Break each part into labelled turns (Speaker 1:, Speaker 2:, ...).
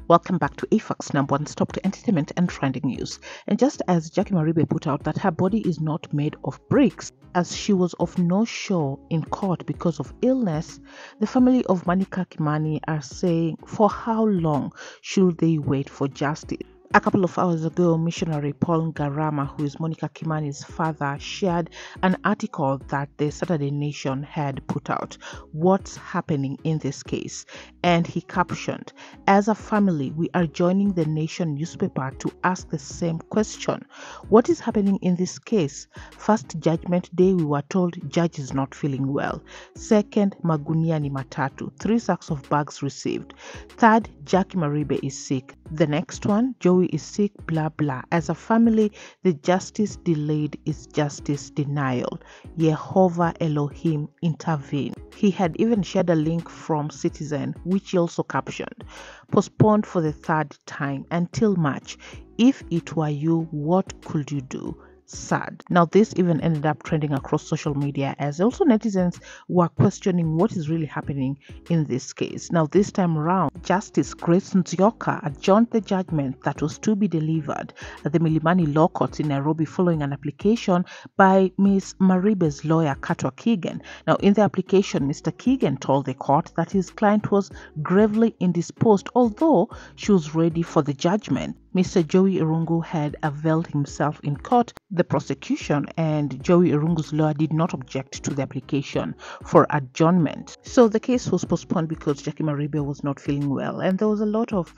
Speaker 1: Welcome back to AFAC's #1 stop to entertainment and trending news. And just as Jacque Maribe put out that her body is not made of bricks, as she was of no show in court because of illness, the family of Monica Kimani are saying for how long should they wait for justice? A couple of hours ago, missionary Paul Ngarama, who is Monica Kimani's father, shared an article that the Saturday Nation had put out. What's happening in this case? And he captioned, "As a family, we are joining the Nation newspaper to ask the same question. What is happening in this case? First, Judgment Day, we were told judge is not feeling well. Second, magunia ni matatu, 3 sacks of bags received. Third, Jacque Maribe is sick. The next one, Joey is sick, blah blah. As a family, the justice delayed is justice denial. Jehovah Elohim intervene." He had even shared a link from Citizen, which he also captioned, "Postponed for the 3rd time until March. If it were you, what could you do? Sad." Now, this even ended up trending across social media as also netizens were questioning what is really happening in this case. Now, this time around, Justice Grace Nzioka adjourned the judgment that was to be delivered at the Milimani Law Courts in Nairobi following an application by Ms. Maribe's lawyer, Katwa Keegan. Now, in the application, Mr. Keegan told the court that his client was gravely indisposed, although she was ready for the judgment. Mr. Joey Irungu had availed himself in court. The prosecution and Joey Irungu's lawyer did not object to the application for adjournment. So the case was postponed because Jacque Maribe was not feeling well, and there was a lot of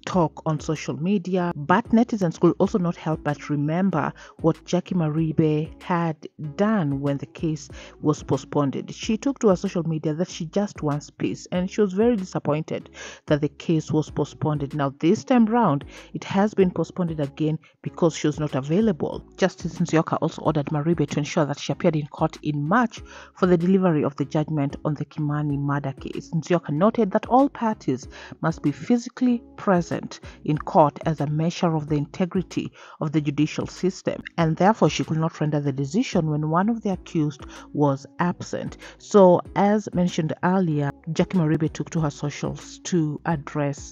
Speaker 1: talk on social media, but netizens could also not help but remember what Jacque Maribe had done when the case was postponed. She took to her social media that she just wants peace, and she was very disappointed that the case was postponed. Now, this time round, it has been postponed again because she was not available. Justice Nzioka also ordered Maribe to ensure that she appeared in court in March for the delivery of the judgment on the Kimani murder case. Nzioka noted that all parties must be physically present in court as a measure of the integrity of the judicial system, and therefore she could not render the decision when one of the accused was absent. So, as mentioned earlier, Jacque Maribe took to her socials to address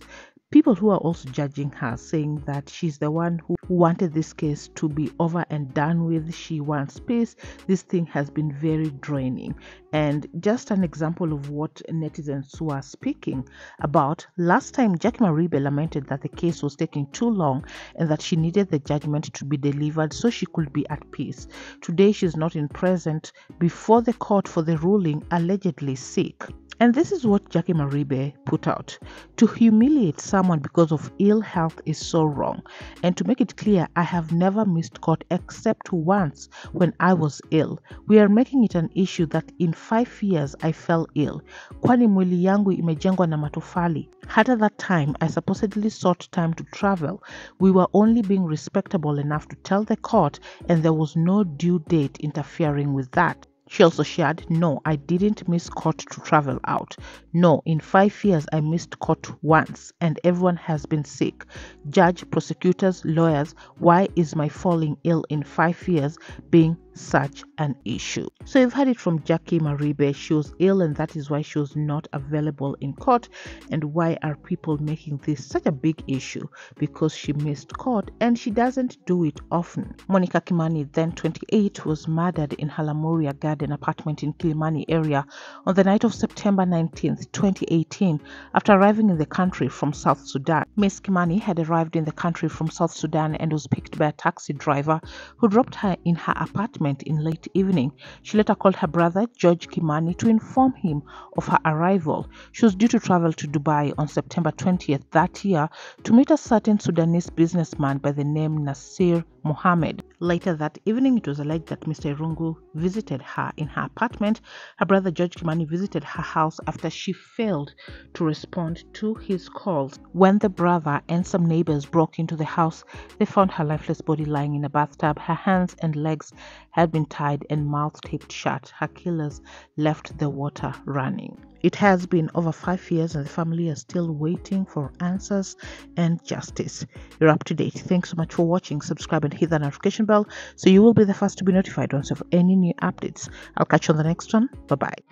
Speaker 1: people who are also judging her, saying that she's the one who wanted this case to be over and done with. She wants peace. This thing has been very draining. And just an example of what netizens were speaking about, last time Jacque Maribe lamented that the case was taking too long and that she needed the judgment to be delivered so she could be at peace. Today she's not in present before the court for the ruling, allegedly sick. And this is what Jacque Maribe put out. "To humiliate someone because of ill health is so wrong. And to make it clear, I have never missed court except once when I was ill. We are making it an issue that in 5 years I fell ill. Kwani mwili yangu imejengwa na matofali. At that time, I supposedly sought time to travel. We were only being respectable enough to tell the court, and there was no due date interfering with that." She also shared, "No, I didn't miss court to travel out. No, in 5 years I missed court once, and everyone has been sick. Judge, prosecutors, lawyers, why is my falling ill in 5 years being such an issue?" So you've heard it from Jacque Maribe. She was ill, and that is why she was not available in court. And why are people making this such a big issue? Because she missed court, and she doesn't do it often. Monica Kimani, then 28, was murdered in her Lamuria Garden apartment in Kilimani area on the night of September 19th, 2018, after arriving in the country from South Sudan. Ms. Kimani had arrived in the country from South Sudan and was picked by a taxi driver who dropped her in her apartment in late evening. She later called her brother, George Kimani, to inform him of her arrival. She was due to travel to Dubai on September 20th that year to meet a certain Sudanese businessman by the name Nasir Mohammed. Later that evening, it was alleged that Mr. Irungu visited her in her apartment. Her brother George Kimani visited her house after she failed to respond to his calls. When the brother and some neighbors broke into the house, they found her lifeless body lying in a bathtub. Her hands and legs had been tied and mouth taped shut. Her killers left the water running. It has been over 5 years and the family is still waiting for answers and justice. You're up to date. Thanks so much for watching. Subscribe and hit the notification bell so you will be the first to be notified once of any new updates. I'll catch you on the next one. Bye-bye.